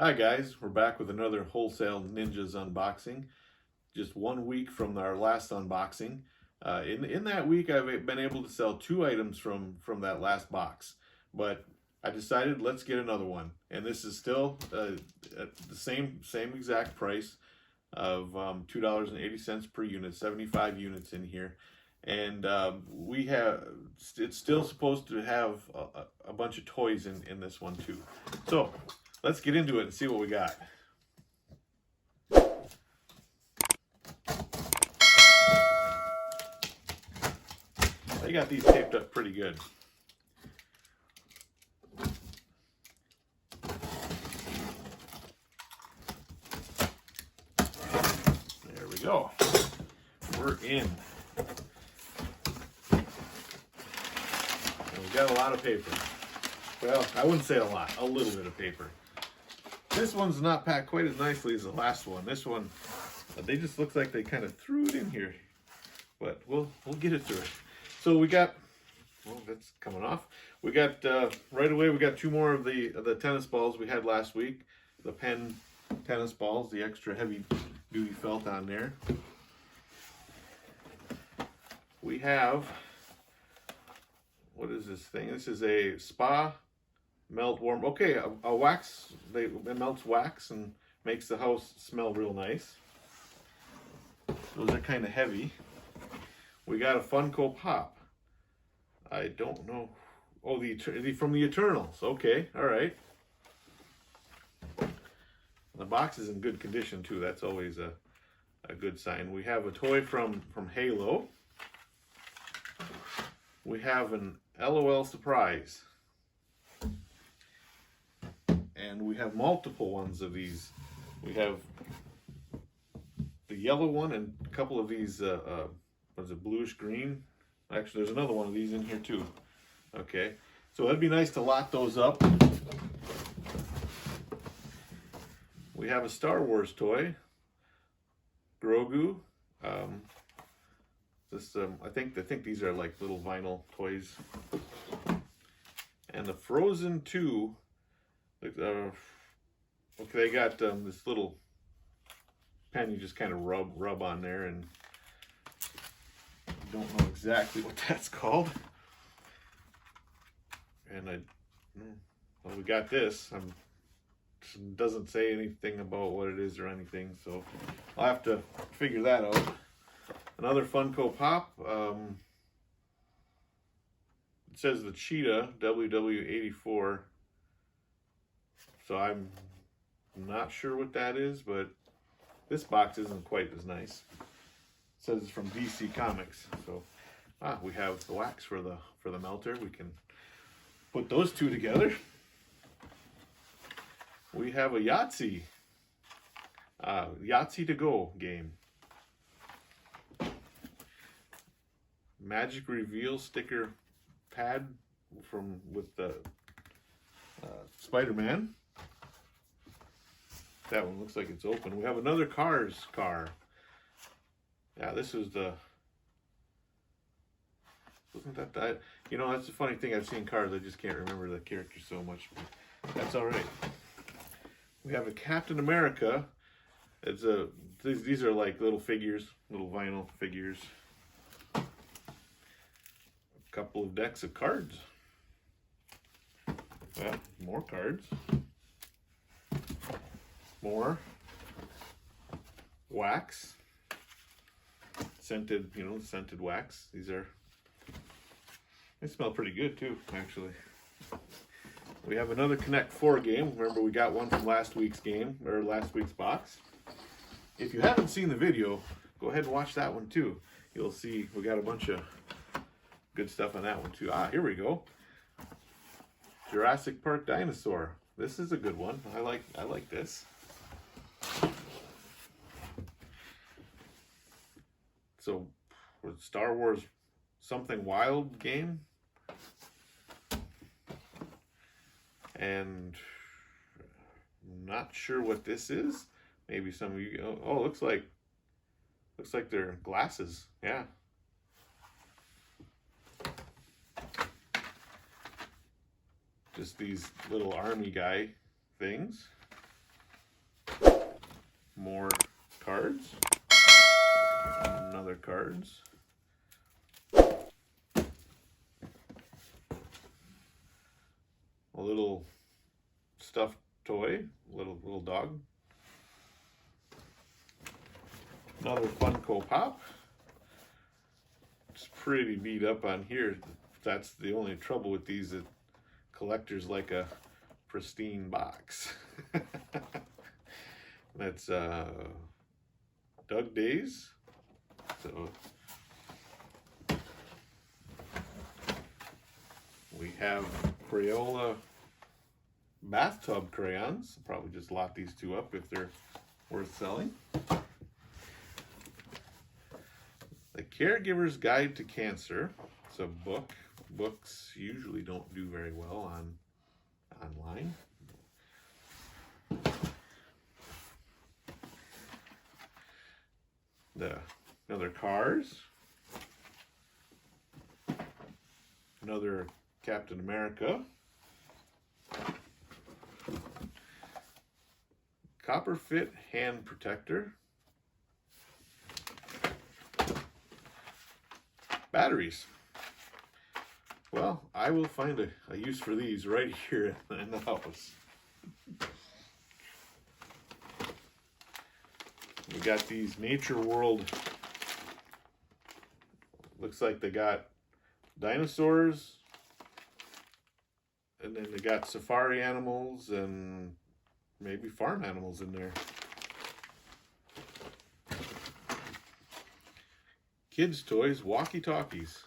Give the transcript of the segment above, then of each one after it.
Hi guys, we're back with another Wholesale Ninjas unboxing. Just 1 week from our last unboxing. In that week, I've been able to sell 2 items from that last box, but I decided let's get another one, and this is still at the same exact price of $2.80 per unit, 75 units in here, and we have it's still supposed to have a bunch of toys in this one too. So let's get into it and see what we got. They got these taped up pretty good. There we go. We're in. And we got a lot of paper. Well, I wouldn't say a lot, a little bit of paper. This one's not packed quite as nicely as the last one. This one, they just look like they kind of threw it in here, but we'll get it through it. So we got, well, that's coming off. We got right away. We got 2 more of the tennis balls we had last week. The Penn tennis balls, the extra heavy duty felt on there. We have, what is this thing? This is a spa melt warm. Okay, a wax. It melts wax and makes the house smell real nice. Those are kind of heavy. We got a Funko Pop. I don't know. Oh, from the Eternals. Okay, all right. The box is in good condition too. That's always a good sign. We have a toy from Halo. We have an LOL surprise. And we have multiple ones of these. We have the yellow one and a couple of these, what is it, bluish green? Actually, there's another one of these in here too. Okay, so it'd be nice to lot those up. We have a Star Wars toy, Grogu. I think these are like little vinyl toys. And the Frozen 2. Okay, they got this little pen you just kind of rub on there, and I don't know exactly what that's called. And well, we got this. It doesn't say anything about what it is or anything, so I'll have to figure that out. Another Funko Pop. It says the Cheetah WW84. So I'm not sure what that is, but this box isn't quite as nice. It says it's from DC Comics. So we have the wax for the melter. We can put those 2 together. We have a Yahtzee. Yahtzee to go game. Magic Reveal sticker pad with the Spider-Man. That one looks like it's open. We have another Cars car. Yeah, this is the. Wasn't that? You know, that's the funny thing. I've seen Cars. I just can't remember the characters so much. But that's all right. We have a Captain America. It's these are like little figures, little vinyl figures. A couple of decks of cards. Well, more cards. More wax, scented, scented wax. They smell pretty good too, actually. We have another Connect 4 game. Remember, we got one from last week's game, or last week's box. If you haven't seen the video, go ahead and watch that one too. You'll see we got a bunch of good stuff on that one too. Here we go. Jurassic Park Dinosaur. This is a good one. I like this. So, Star Wars Something Wild game. And I'm not sure what this is. Maybe some of you, oh, looks like they're glasses. Yeah. Just these little army guy things. More cards. Another cards. A little stuffed toy, little dog. Another Funko Pop. It's pretty beat up on here. That's the only trouble with these, that collectors like a pristine box. That's Doug Days. So we have Crayola bathtub crayons. I'll probably just lock these two up if they're worth selling. The Caregiver's Guide to Cancer. It's a book. Books usually don't do very well online. Another Cars. Another Captain America. Copper Fit hand protector. Batteries. Well, I will find a use for these right here in the house. We got these Nature World. Looks like they got dinosaurs, and then they got safari animals and maybe farm animals in there. Kids' toys, walkie-talkies.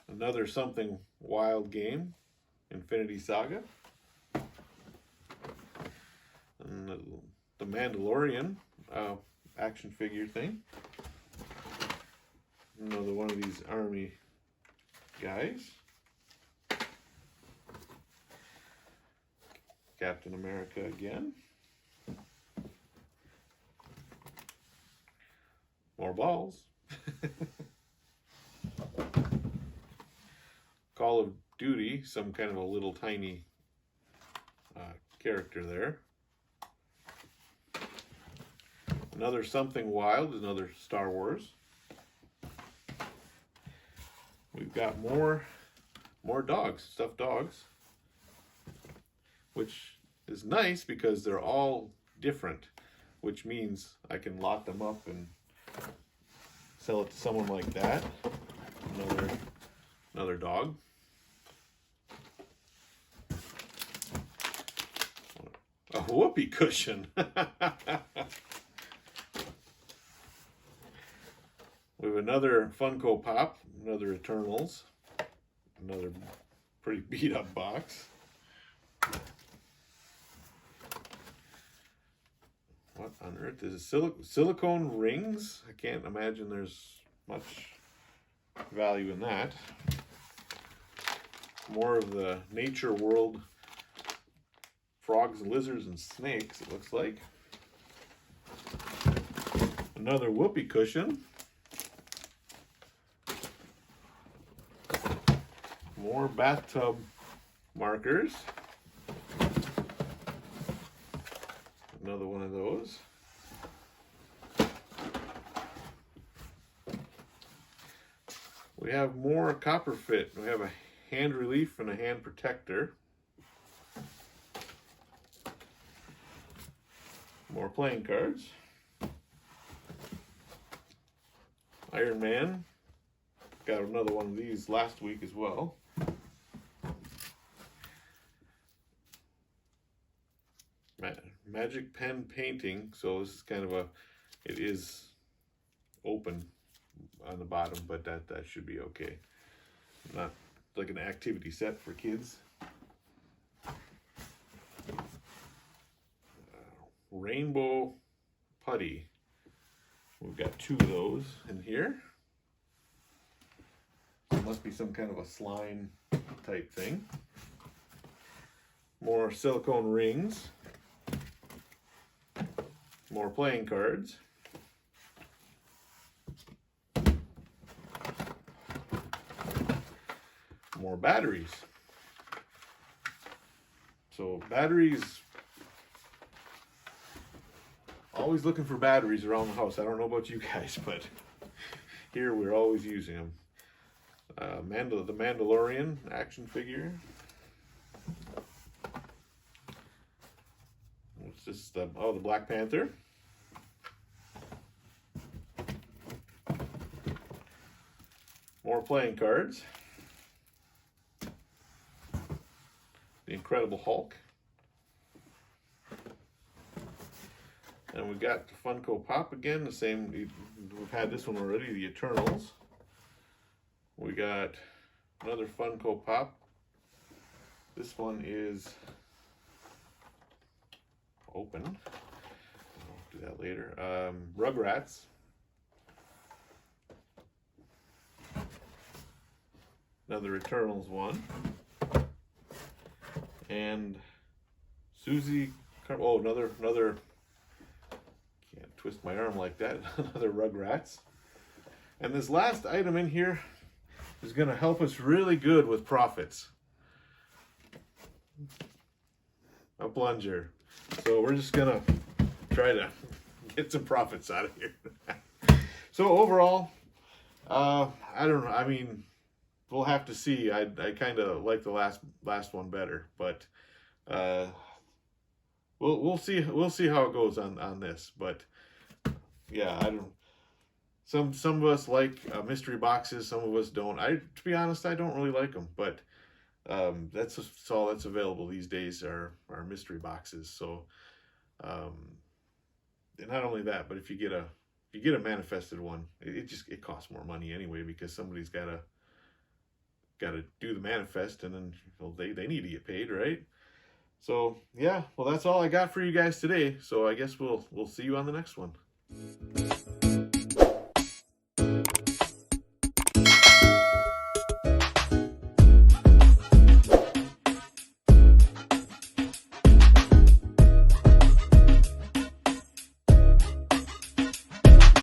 Another Something Wild game, Infinity Saga. And the Mandalorian action figure thing. Another one of these army guys. Captain America again. More balls. Call of Duty, some kind of a little tiny character there. Another Something Wild, another Star Wars. We've got more dogs, stuffed dogs, which is nice because they're all different, which means I can lot them up and sell it to someone like that. Another dog. A whoopee cushion. We have another Funko Pop, another Eternals, another pretty beat up box. What on earth is it? Silicone rings? I can't imagine there's much value in that. More of the Nature World frogs, lizards, and snakes, it looks like. Another whoopee cushion. More bathtub markers. Another one of those. We have more copper fit. We have a hand relief and a hand protector. More playing cards. Iron Man. Got another one of these last week as well. Magic pen painting. So this is kind of it is open on the bottom, but that should be okay. Not like an activity set for kids. Rainbow putty. We've got two of those in here. It must be some kind of a slime type thing. More silicone rings. More playing cards. More batteries. So batteries, always looking for batteries around the house. I don't know about you guys, but here we're always using them. The Mandalorian action figure. What's this? The Black Panther. More playing cards. The Incredible Hulk. And we got the Funko Pop again, the same, we've had this one already, the Eternals. We got another Funko Pop. This one is open. I'll do that later. Rugrats. Another Eternals one. And Susie, oh, another, can't twist my arm like that, another Rugrats. And this last item in here is going to help us really good with profits. A plunger. So we're just going to try to get some profits out of here. So overall, I don't know, I mean, we'll have to see. I kind of like the last one better, but we'll see how it goes on this. But yeah, I don't. Some of us like mystery boxes. Some of us don't. To be honest, I don't really like them. But that's all that's available these days are mystery boxes. So and not only that, but if you get a manifested one, it costs more money anyway, because somebody's got to do the manifest, and then they need to get paid, right? So yeah, well, that's all I got for you guys today. So I guess we'll see you on the next one.